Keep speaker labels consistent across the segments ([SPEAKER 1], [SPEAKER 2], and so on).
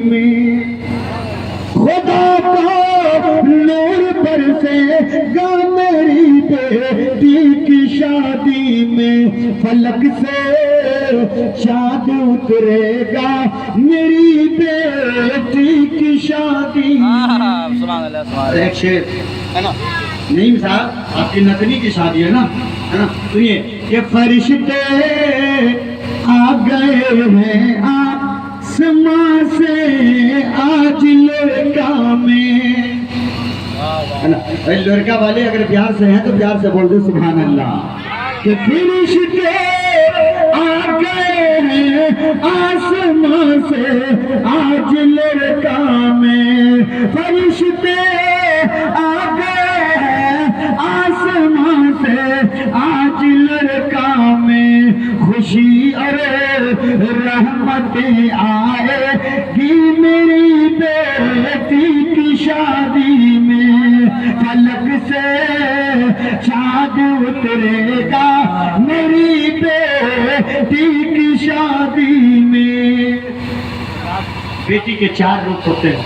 [SPEAKER 1] میں خدا کا نور برسے گا میری بیٹی کی شادی میں، فلک سے چاند اترے گا میری بیٹی کی شادی میں۔ ایک شعر ہے نا، نہیں صاحب آپ کی نتنی کی شادی ہے نا، سنیے کہ فرشتے آ گئے ہیں آسمان سے آج لڑکا میں، لڑکا والے اگر پیار سے ہیں تو پیار سے بول دے سبحان اللہ، کہ فرشتے آ گئے ہیں آسمان سے آج لڑکا میں، فرشتے آ گئے ہیں آسمان سے آج لڑکا میں، خوشی اور رحمتیں آئے گی میری بیٹی کی شادی میں، فلک سے چاند اترے گا میری بیٹی کی شادی میں۔ بیٹی کے چار روپ ہوتے ہیں،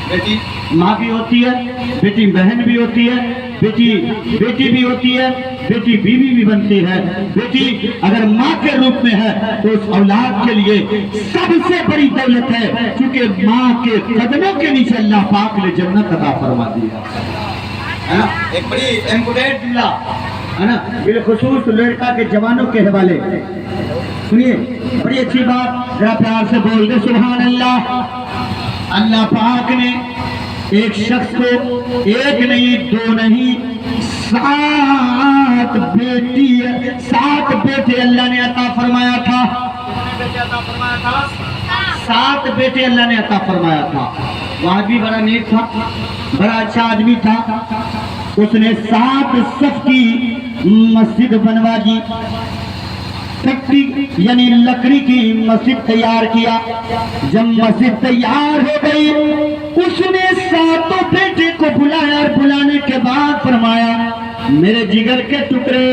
[SPEAKER 1] بیٹی ماں بھی ہوتی ہے، بیٹی بہن بھی ہوتی ہے، بیٹی بھی ہوتی ہے، بیٹی بیوی بھی بنتی ہے۔ بیٹی اگر ماں کے روپ میں ہے تو اس اولاد کے لیے سب سے بڑی دولت ہے، کیونکہ ماں کے قدموں کے نیچے اللہ پاک نے جنت عطا فرما دیا ہے نا۔ ایک بڑی امپورٹنٹ جملہ ہے نا، بالخصوص لڑکا کے جوانوں کے حوالے سنیے، بڑی اچھی بات، ذرا پیار سے بول دے سبحان اللہ۔ اللہ پاک نے ایک شخص کو ایک نہیں دو نہیں سات بیٹے اللہ نے عطا فرمایا تھا، سات بیٹے اللہ نے عطا فرمایا تھا۔ وہاں بھی بڑا نیک تھا، بڑا اچھا آدمی تھا، اس نے 7 صف کی مسجد بنوا دی، یعنی لکڑی کی مسجد تیار کیا۔ جب مسجد تیار ہو گئی اس نے 7 بیٹے کو بلایا، اور بلانے کے بعد فرمایا میرے جگر کے ٹکڑے،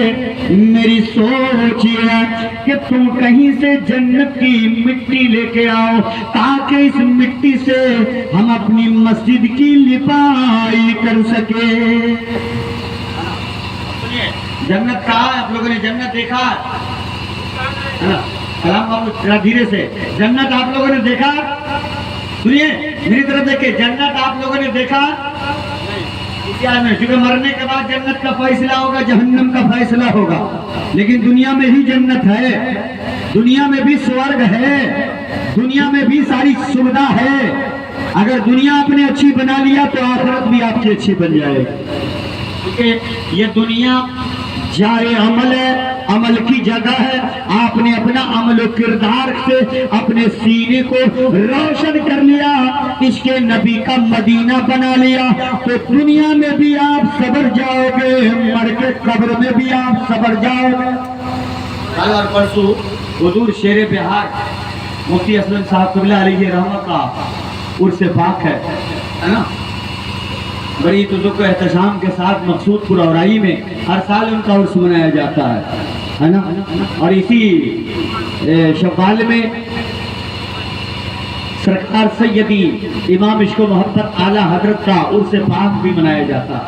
[SPEAKER 1] میری سوچ یہ ہے کہ تم کہیں سے جنت کی مٹی لے کے آؤ تاکہ اس مٹی سے ہم اپنی مسجد کی لپائی کر سکے۔ جنت کہا آپ لوگوں نے؟ جنت دیکھا؟ کلام آپ دھیرے سے، جنت آپ لوگوں نے دیکھا؟ سنیے میری طرف دیکھیں، جنت آپ لوگوں نے دیکھا؟ کیونکہ مرنے کے بعد جنت کا فیصلہ ہوگا، جہنم کا فیصلہ ہوگا، لیکن دنیا میں ہی جنت ہے، دنیا میں بھی سورگ ہے، دنیا میں بھی ساری سویدھا ہے۔ اگر دنیا آپ نے اچھی بنا لیا تو آخرت بھی آپ کی اچھی بن جائے، کیونکہ یہ دنیا جائے عمل ہے، عمل کی جگہ ہے۔ آپ نے اپنا عمل و کردار سے اپنے سینے کو روشن کر لیا، عشق نبی کا مدینہ بنا لیا، تو دنیا میں بھی آپ سبر جاؤ گے، مر کے قبر میں بھی آپ سبر جاؤ گے۔ کل اور پرسوں حضور شیر بہار مفتی اسلم صاحب قبلہ علیہ رحمہ کا عرس پاک ہے نا، بڑی تذوق و احتشام کے ساتھ مقصود پور اورائی میں ہر سال ان کا عرس منایا جاتا ہے نا، اور اسی شوال میں سرکار سیدی امام عشق و محبت اعلیٰ حضرت کا عرس پاک بھی منایا جاتا ہے۔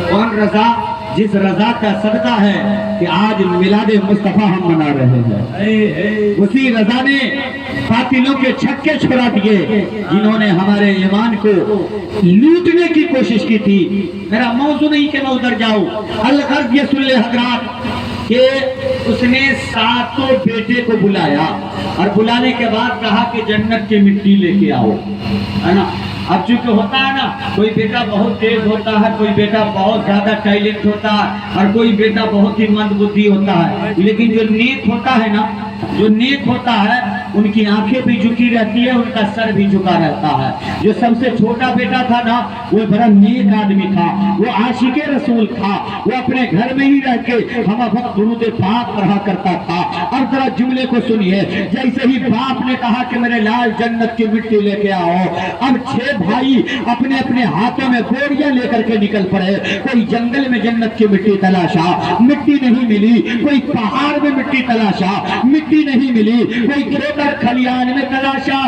[SPEAKER 1] کون رضا؟ جس رضا کا صدقہ ہے کہ آج میلاد مصطفیٰ ہم منا رہے ہیں، اسی رضا نے باطلوں کے چھکے چھڑا دیے جنہوں نے ہمارے ایمان کو لوٹنے کی کوشش کی تھی۔ میرا موضوع نہیں کہ میں ادھر جاؤں، الغرض یہ سن لے حضرات کہ اس نے 7 بیٹے کو بلایا، اور بلانے کے بعد کہا کہ جنت کی مٹی لے کے آؤ، ہے نا۔ اب چونکہ ہوتا ہے نا، کوئی بیٹا بہت تیز ہوتا ہے، کوئی بیٹا بہت زیادہ ٹیلنٹ ہوتا ہے، اور کوئی بیٹا بہت ہی مند بدھی ہوتا ہے، لیکن جو نیک ہوتا ہے نا، جو نیک ہوتا ہے ان کی آنکھیں بھی جھکی رہتی ہے، ان کا سر بھی جھکا رہتا ہے۔ جو سب سے چھوٹا بیٹا تھا نا، وہ بڑا نیک آدمی تھا، وہ عاشق رسول تھا، وہ اپنے گھر میں ہی رہ کے ہم وقت درود پاک پڑھا کرتا تھا۔ اور ذرا جملے کو سنیے، جیسے ہی باپ نے کہا کہ میرے لال جنت کی مٹی لے کے آؤ، اب 6 بھائی اپنے اپنے ہاتھوں میں بوریاں لے کر کے نکل پڑے۔ کوئی جنگل میں جنت کی مٹی تلاشا، مٹی نہیں ملی، کوئی پہاڑ میں مٹی تلاشا، مٹی نہیں ملی، کوئی کھیت اور کھلیان میں تلاشا،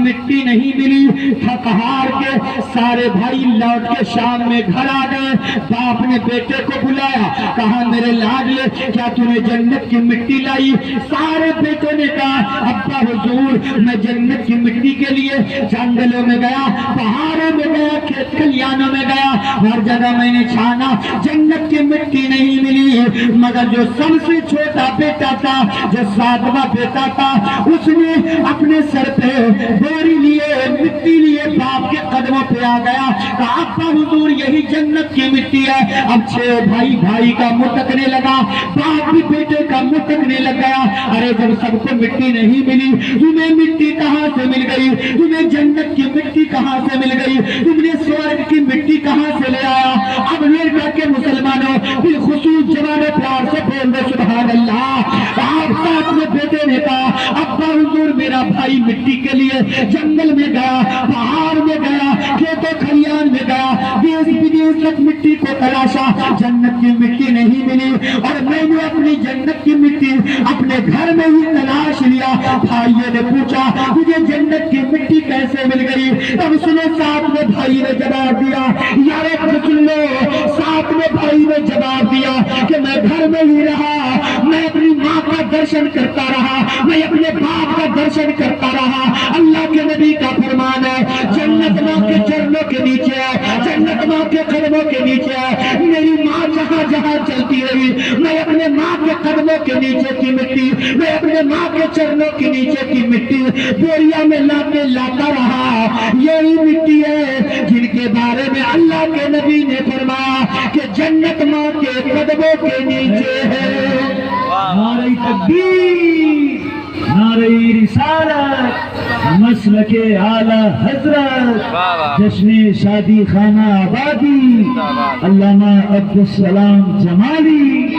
[SPEAKER 1] مٹی نہیں ملی، تھک ہار کے سارے بھائی لوٹ کے شام میں گھر آ گئے۔ باپ نے بیٹے کو بلایا، کہا میرے لاڈلے کیا تو نے جنت کی مٹی لائی؟ سارے بیٹوں نے کہا ابا حضور میں جنت کی مٹی کے لیے جنگلوں میں گیا، پہاڑوں میں گیا، کھیت کھلیانوں میں گیا، ہر جگہ میں نے چھانا، جنت کی مٹی نہیں ملی۔ مگر جو سب سے چھوٹا بیٹا تھا، جو 7واں بیٹا تھا، اس نے اپنے سر پہ بوری لیے، مٹی لیے، باپ کے قدموں پہ آ گیا، کہا ابا حضور یہی جنت کی مٹی ہے۔ اب 6 بھائی کا منہ تکنے لگا، باپ بھی بیٹے کا منہ تکنے لگ گیا۔ ارے جب سب کو مٹی نہیں ملی، تمہیں مٹی کہاں سے مل گئی؟ تمہیں جنت کی مٹی کہاں سے مل گئی؟ تم نے سورگ کی مٹی کہاں سے لے آیا؟ اب امریکہ کے مسلمانوں بالخصوص جوان پیار سے بول دو سبحان اللہ۔ آپ ساتھ میں بیٹے نے کہا ابا حضور میرا بھائی مٹی کے لیے جنگل میں گیا، پہاڑ میں گیا، کھیتوں کھلیان میں گیا، دیس بدیس تک مٹی کو تلاشا، جنت کی مٹی نہیں ملی، اور میں نے اپنی جنت کی مٹی اپنے گھر میں ہی تلاش لیا۔ بھائیوں نے پوچھا تجھے جنت کی مٹی کیسے مل گئی؟ تب سنو ساتھ میں بھائی نے جواب دیا، یار سن لو، ساتھ میں بھائی نے جواب دیا کہ میں گھر میں ہی رہا، میں اپنی ماں کا درشن کرتا رہا، میں اپنے باپ کا درشن کرتا رہا۔ اللہ کے نبی کا فرمان ہے جنت ماں کے چرنوں کے نیچے ہے، جنت ماں کے قدموں کے نیچے ہے۔ میری ماں جہاں جہاں چلتی رہی، میں اپنے ماں کے قدموں کے نیچے کی مٹی، میں اپنے ماں کے چرنوں کے نیچے کی مٹی بوریا میں لا کے لاتا رہا۔ یہی مٹی ہے جن کے بارے میں اللہ کے نبی نے فرمایا کہ جنت ماں کے قدموں کے نیچے ہے۔
[SPEAKER 2] نعرہ تکبیر، نعرہ رسالت، مسلک اعلی حضرت، جشن شادی خانہ آبادی، علامہ عبدالسلام جمالی۔